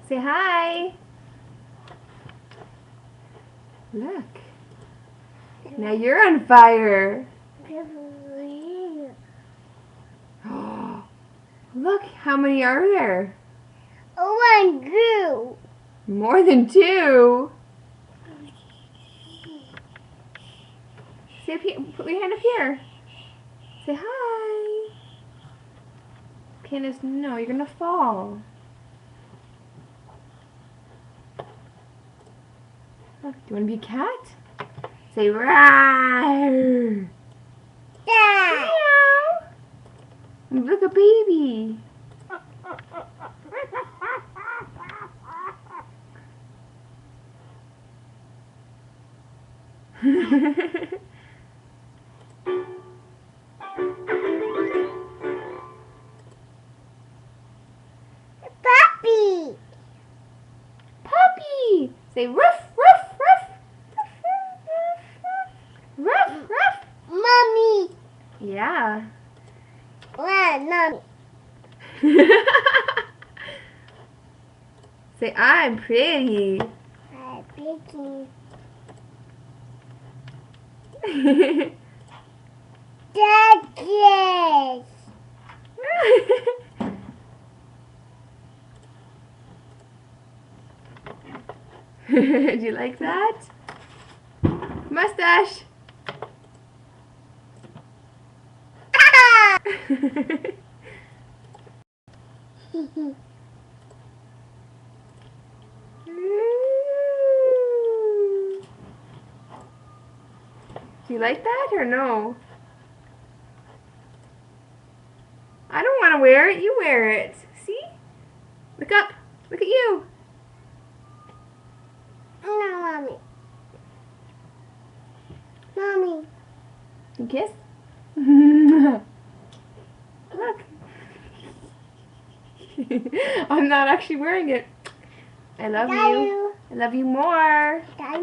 Say hi. Look. Now you're on fire. Look, how many are there? One, two. More than two. Say up here. Put your hand up here. Say hi. Candace, no, you're gonna fall. Look, do you want to be a cat? Say rawr. Dad. Meow. Look, a baby. Puppy. Puppy. Say ruff, ruff, ruff. Ruff, ruff. Mommy. Yeah. Mommy. Say I'm pretty. I'm picking. Dad, yes. Do you like that? Mustache. Ah! Do you like that or no? I don't want to wear it. You wear it. See? Look up. Look at you. No, Mommy. Mommy. You kiss? Look. I'm not actually wearing it. I love you. I love you more. I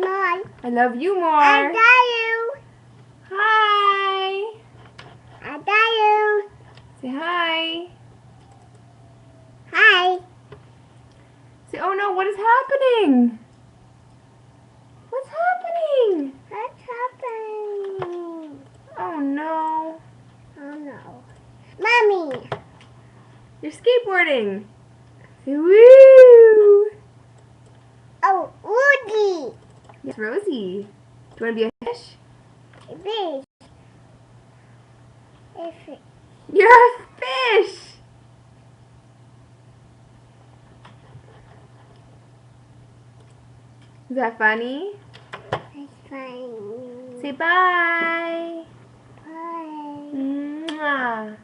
love you more. I Hi. you. Say hi. Hi. Say, oh no, what is happening? What's happening? What's happening? Oh no. Oh no. Mommy. You're skateboarding. Say woo. Oh, Woody. Yes, Rosie. Do you want to be a fish? Fish. Fish. You're a fish. Is that funny? It's fine. Say bye. Bye. Mwah.